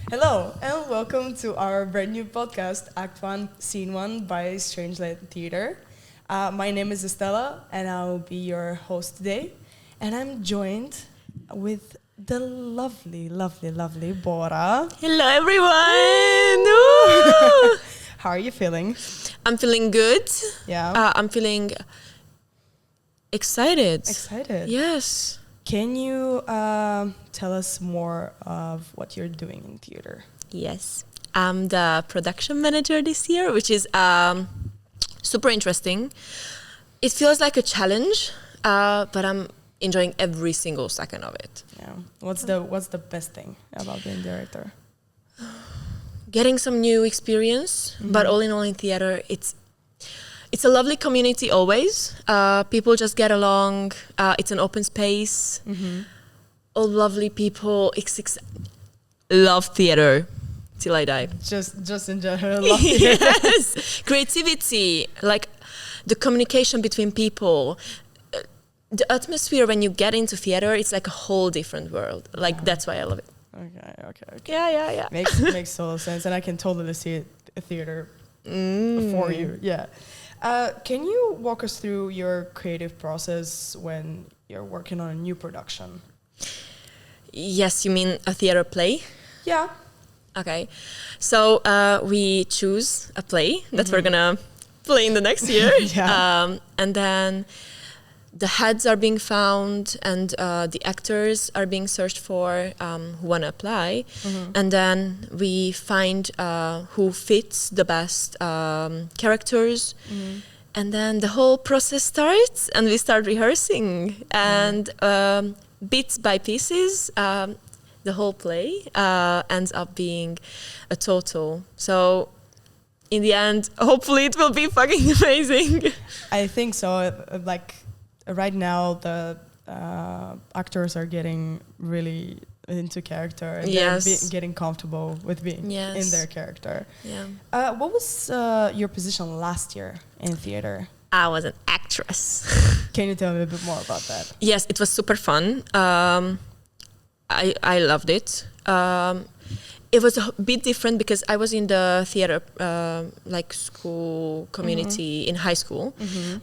Hello, and welcome to our brand new podcast, Act 1, Scene 1 by Strange Light Theater. My name is Estella, and I'll be your host today. And I'm joined with the lovely, lovely, lovely Bora. Hello, everyone! Woo! How are you feeling? I'm feeling good. Yeah. I'm feeling excited. Excited. Yes. Can you tell us more of what you're doing in theater? Yes. I'm the production manager this year, which is super interesting. It feels like a challenge, but I'm enjoying every single second of it. Yeah. What's the best thing about being director? Getting some new experience, but all in all in theater, it's a lovely community always. People just get along. It's an open space. All lovely people. Love theater till I die. Just in general, love theater. Yes, creativity, like the communication between people. The atmosphere when you get into theater, it's like a whole different world. Like that's why I love it. Okay. Yeah. Makes total sense, and I can totally see a theater for you. Yeah. Can you walk us through your creative process when you're working on a new production? Yes, you mean a theater play? Yeah. Okay. So we choose a play that we're gonna play in the next year. Yeah. And then the heads are being found and the actors are being searched for who want to apply. And then we find who fits the best characters. And then the whole process starts and we start rehearsing. And bits by pieces, the whole play ends up being a total. So in the end, hopefully it will be fucking amazing. I think so. Right now, the actors are getting really into character and they're getting comfortable with being in their character. Yeah. What was your position last year in theater? I was an actress. Can you tell me a bit more about that? Yes, it was super fun. I loved it. It was a bit different because I was in the theater school community in high school.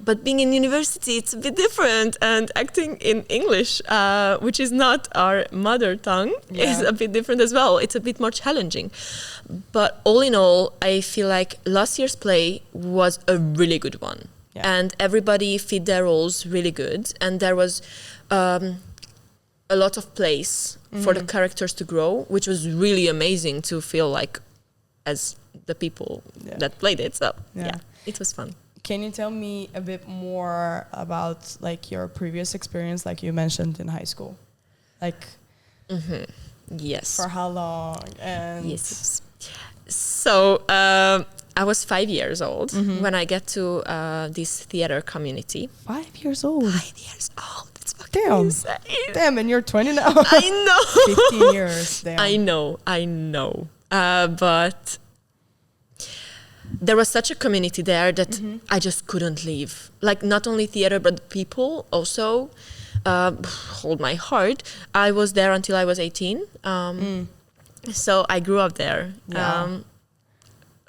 But being in university, it's a bit different. And acting in English, which is not our mother tongue, is a bit different as well. It's a bit more challenging. But all in all, I feel like last year's play was a really good one. Yeah. And everybody fit their roles really good. And there was a lot of place for the characters to grow, which was really amazing to feel like as the people that played it. So yeah, it was fun. Can you tell me a bit more about like your previous experience, like you mentioned in high school? Like, yes. For how long? And yes. So I was 5 years old when I get to this theater community. 5 years old. 5 years old. Damn. Insane. Damn, and you're 20 now. I know. 15 years. Damn. I know. But there was such a community there that I just couldn't leave. Like not only theater, but people also hold my heart. I was there until I was 18. So I grew up there. Yeah.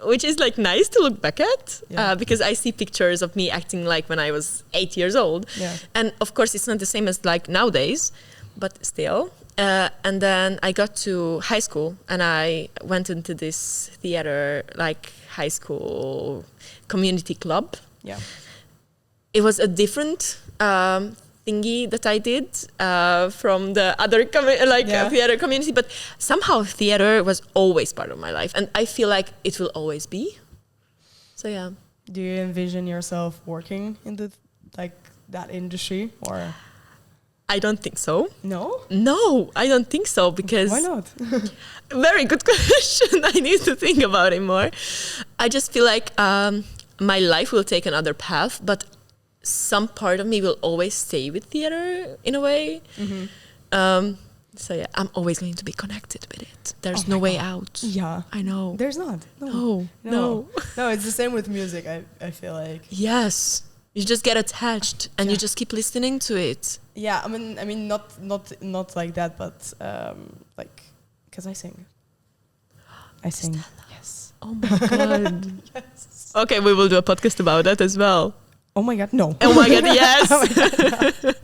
Which is like nice to look back at because I see pictures of me acting like when I was 8 years old. Yeah. And of course it's not the same as like nowadays, but still. And then I got to high school and I went into this theater like high school community club. Yeah. It was a different thingy that I did from the other theater community, but somehow theater was always part of my life and I feel like it will always be. So yeah. Do you envision yourself working in that industry or? I don't think so. No, I don't think so because why not? Very good question. I need to think about it more. I just feel like my life will take another path, but some part of me will always stay with theater in a way. So yeah, I'm always going to be connected with it. There's no way out. Yeah. I know. There's not. No. No, it's the same with music, I feel like. Yes. You just get attached and you just keep listening to it. Yeah, I mean not like that, but like, because I sing. I sing. Yes. Oh my God. Yes. Okay, we will do a podcast about that as well. Oh my God, no. Oh my God, yes. Oh my God,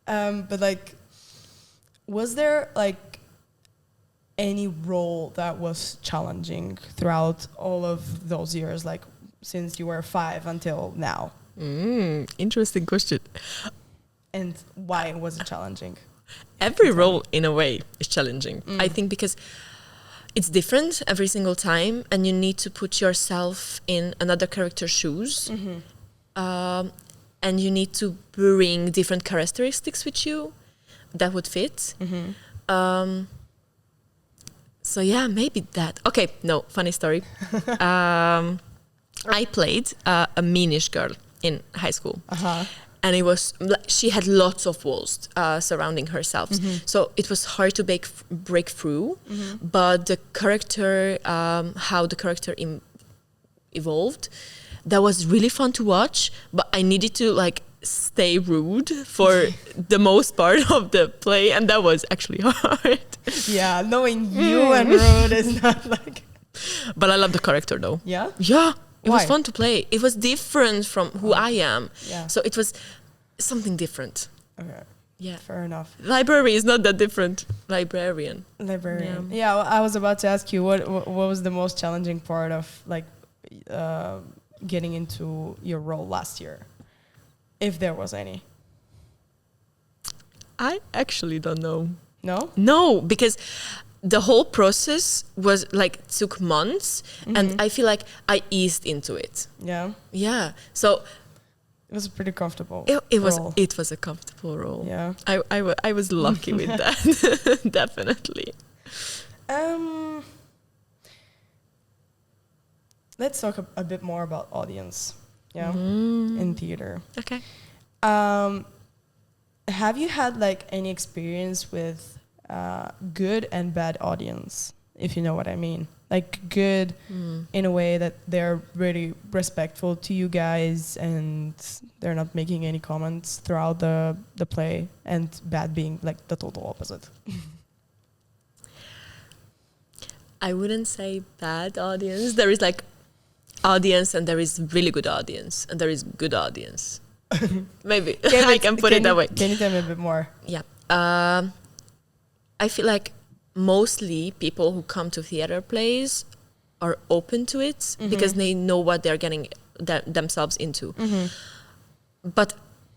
no. But like, was there like any role that was challenging throughout all of those years, like since you were 5 until now? Interesting question. And why was it challenging? Every role in a way is challenging. I think because it's different every single time and you need to put yourself in another character's shoes. And you need to bring different characteristics with you that would fit. So yeah, maybe that. Okay, no, funny story. I played a meanish girl in high school. And it was, she had lots of walls surrounding herself. So it was hard to break through. But the character, how the character evolved, that was really fun to watch. But I needed to like stay rude for the most part of the play. And that was actually hard. Yeah, knowing you and rude is not like... But I love the character though. Yeah? Yeah. It Why? was fun to play. It was different from who I am. Yeah. So it was something different. Okay. Yeah. Fair enough. Library is not that different. Librarian. Librarian. Yeah, well, I was about to ask you what was the most challenging part of like getting into your role last year, if there was any. I actually don't know. No? No, because the whole process was like took months, and I feel like I eased into it. Yeah. Yeah. So It was pretty comfortable. It was a comfortable role. Yeah. I was lucky with that. Definitely. Let's talk a bit more about audience. Yeah. In theater. Okay. Have you had like any experience with good and bad audience, if you know what I mean? Like good in a way that they're really respectful to you guys and they're not making any comments throughout the play, and bad being like the total opposite. I wouldn't say bad audience. There is like audience and there is really good audience and there is good audience. Maybe I can put it that way. Can you tell me a bit more? Yeah. I feel like mostly people who come to theater plays are open to it because they know what they're getting themselves into. But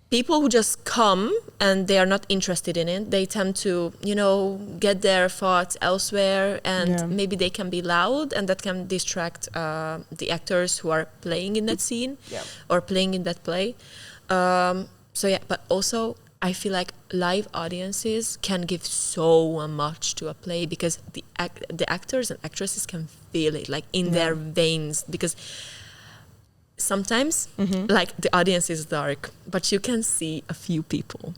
people who just come and they are not interested in it, they tend to, get their thoughts elsewhere, and maybe they can be loud, and that can distract the actors who are playing in that scene or playing in that play. But also I feel like live audiences can give so much to a play because the actors and actresses can feel it like in their veins, because sometimes like the audience is dark but you can see a few people,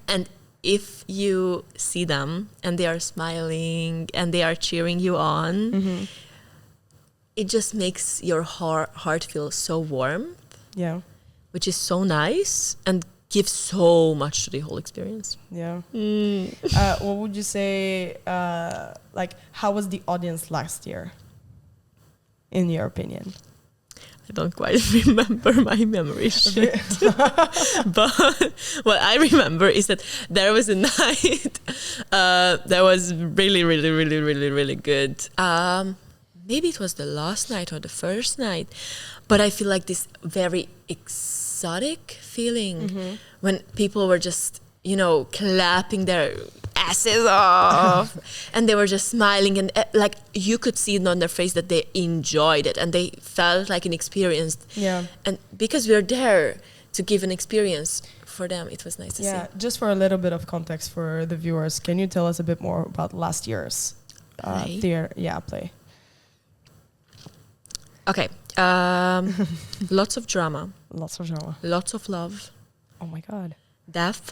and if you see them and they are smiling and they are cheering you on, it just makes your heart feel so warm, which is so nice and gives so much to the whole experience. What would you say, like, how was the audience last year, in your opinion? I don't quite remember my memory sheet. But what I remember is that there was a night that was really, really, really, really, really good. Maybe it was the last night or the first night, but I feel like this very exotic feeling when people were just, clapping their asses off and they were just smiling, and like you could see it on their face that they enjoyed it and they felt like an experience. And because we're there to give an experience for them, it was nice to see. Just for a little bit of context for the viewers, can you tell us a bit more about last year's theater play? Okay. Lots of drama. Lots of drama. Lots of love. Oh my God. Death.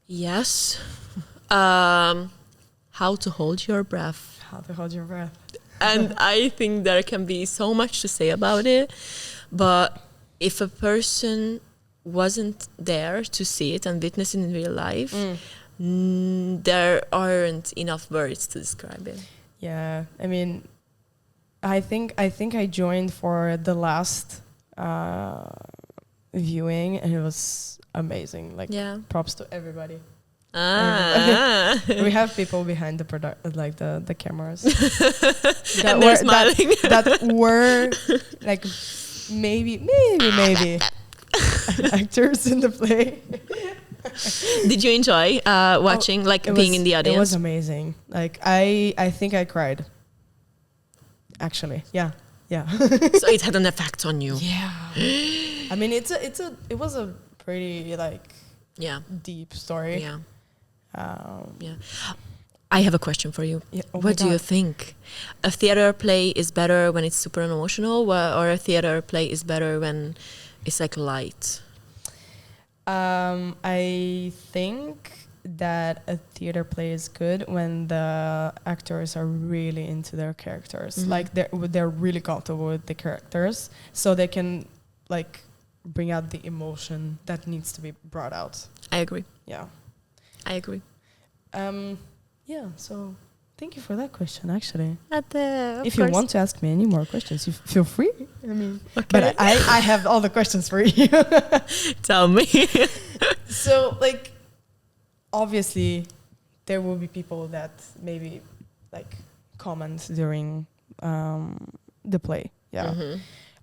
Yes. How to hold your breath. And I think there can be so much to say about it, but if a person wasn't there to see it and witness it in real life, there aren't enough words to describe it. Yeah, I mean, I think I joined for the last viewing, and it was amazing. Like, props to everybody. We have people behind the like the cameras and they're smiling. that were like maybe actors in the play. Did you enjoy watching, being in the audience? It was amazing. Like, I think I cried. Actually, yeah. So it had an effect on you. Yeah. I mean, it was a pretty deep story. Yeah. I have a question for you. Yeah. Oh, what do you think? A theater play is better when it's super emotional, or a theater play is better when it's like light? I think that a theater play is good when the actors are really into their characters. Like, they're really comfortable with the characters, so they can like bring out the emotion that needs to be brought out. I agree. Yeah. I agree. So thank you for that question, actually. If you want to ask me any more questions, you feel free. I mean, okay. But I have all the questions for you. Tell me. So, like, obviously, there will be people that maybe, like, comment during the play. Yeah.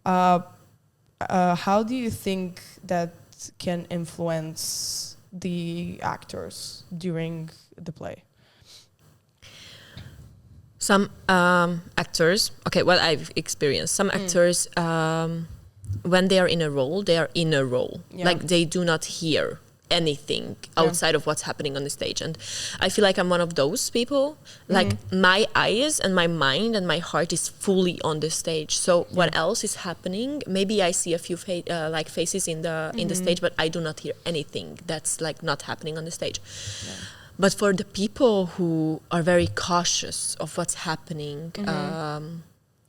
How do you think that can influence the actors during the play? Some actors, what I've experienced, some actors, when they are in a role, they are in a role. Yeah. Like, they do not hear anything outside of what's happening on the stage. And I feel like I'm one of those people. Like, my eyes and my mind and my heart is fully on the stage. So what else is happening? Maybe I see a few faces in the stage, but I do not hear anything that's like not happening on the stage. Yeah. But for the people who are very cautious of what's happening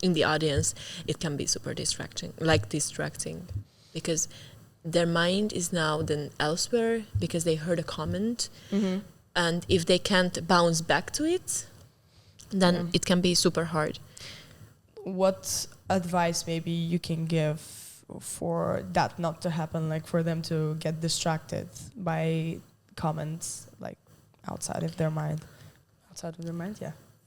in the audience, it can be super distracting, because their mind is now then elsewhere because they heard a comment, and if they can't bounce back to it, then it can be super hard. What advice maybe you can give for that not to happen, like for them to get distracted by comments like outside of their mind?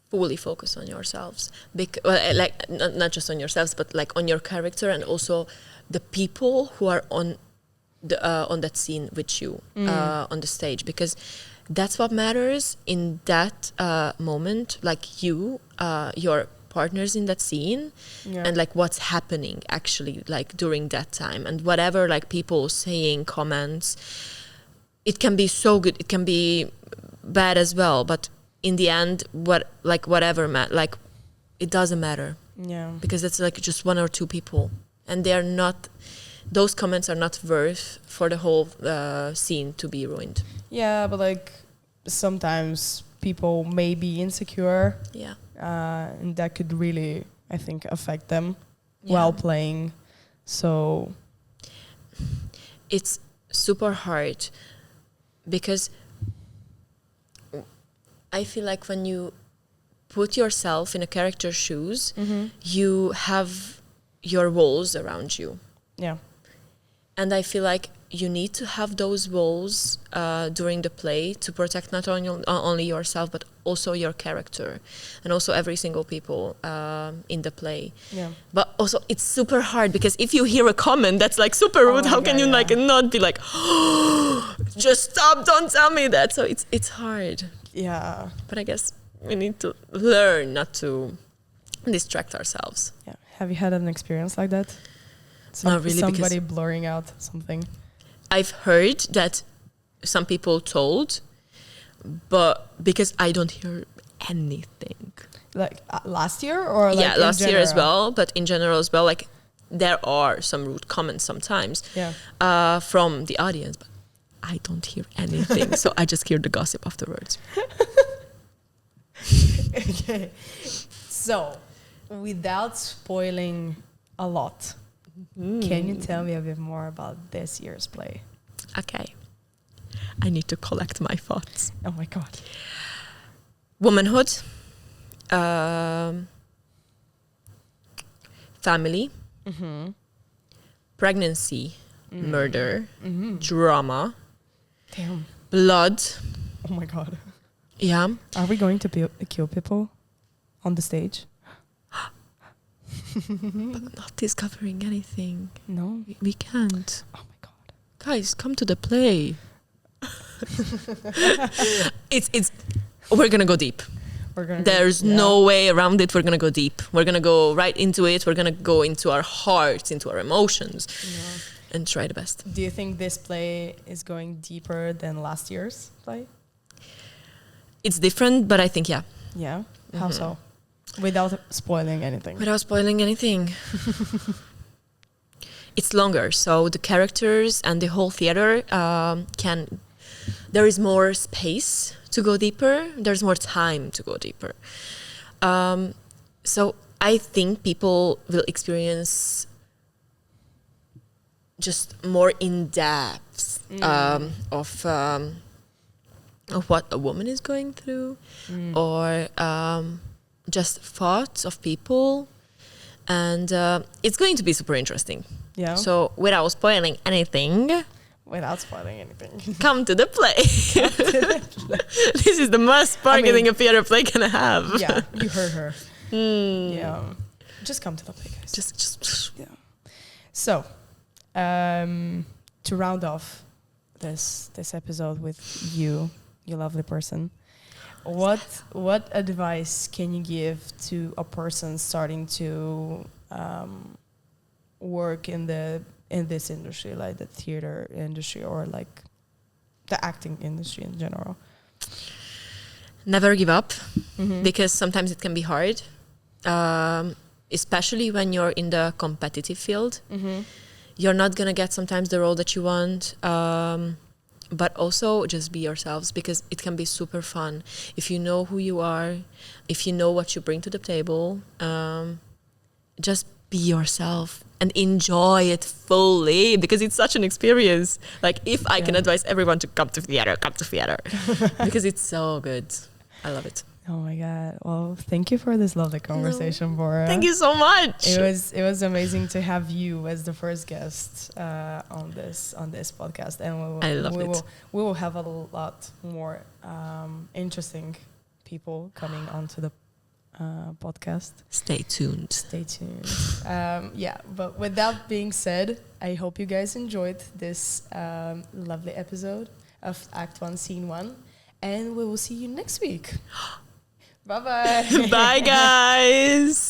Fully focus on yourselves, not just on yourselves, but like on your character, and also the people who are on that scene with you on the stage, because that's what matters in that moment. Like, your partners in that scene, and like what's happening actually like during that time, and whatever like people saying comments, it can be so good, it can be bad as well, but in the end, whatever it doesn't matter. Yeah. Because it's like just one or two people, and those comments are not worth for the whole scene to be ruined. Yeah, but like sometimes people may be insecure. Yeah. And that could really, I think, affect them while playing. So it's super hard, because I feel like when you put yourself in a character's shoes, you have your walls around you. Yeah. And I feel like you need to have those walls during the play to protect not only yourself, but also your character, and also every single people in the play. Yeah. But also it's super hard, because if you hear a comment that's like super rude, how can you like not be like, oh, just stop, don't tell me that. So it's hard. Yeah. But I guess we need to learn not to distract ourselves. Yeah. Have you had an experience like that? Not really. Somebody blurring out something. I've heard that some people told, but because I don't hear anything. Like last year, or like last year as well, but in general as well. Like, there are some rude comments sometimes from the audience, but I don't hear anything. So I just hear the gossip afterwards. Okay. So, without spoiling a lot, can you tell me a bit more about this year's play? Okay. I need to collect my thoughts. Oh my God. Womanhood, family, pregnancy, murder, drama, Damn. blood. Oh my God. Yeah. Are we going to kill people on the stage? But not discovering anything. No. We can't. Oh my God. Guys, come to the play. it's we're gonna go deep. There's no way around it. We're gonna go deep. We're gonna go right into it. We're gonna go into our hearts, into our emotions, and try the best. Do you think this play is going deeper than last year's play? It's different, but I think yeah. Yeah. How so? Without spoiling anything. Without spoiling anything. It's longer, so the characters and the whole theater there is more space to go deeper. There's more time to go deeper. So I think people will experience just more in depth of what a woman is going through, or just thoughts of people, and it's going to be super interesting. Yeah. So without spoiling anything, come to the play. This is the most marketing a theater play can have. Yeah, you heard her. Yeah, just come to the play, guys. Just yeah. So, to round off this episode with you lovely person, what advice can you give to a person starting to work in this industry, like the theater industry or like the acting industry in general? Never give up, because sometimes it can be hard, especially when you're in the competitive field. You're not gonna get sometimes the role that you want, but also just be yourselves, because it can be super fun if you know who you are, if you know what you bring to the table. Just be yourself and enjoy it fully, because it's such an experience. Like, if I can advise everyone to come to theater because it's so good. I love it. Oh my God. Well, thank you for this lovely conversation, Bora. Thank you so much. It was amazing to have you as the first guest on this podcast, and we will have a lot more interesting people coming onto the podcast. Stay tuned. Yeah, but with that being said, I hope you guys enjoyed this lovely episode of Act 1, Scene 1, and we will see you next week. Bye-bye. Bye, guys.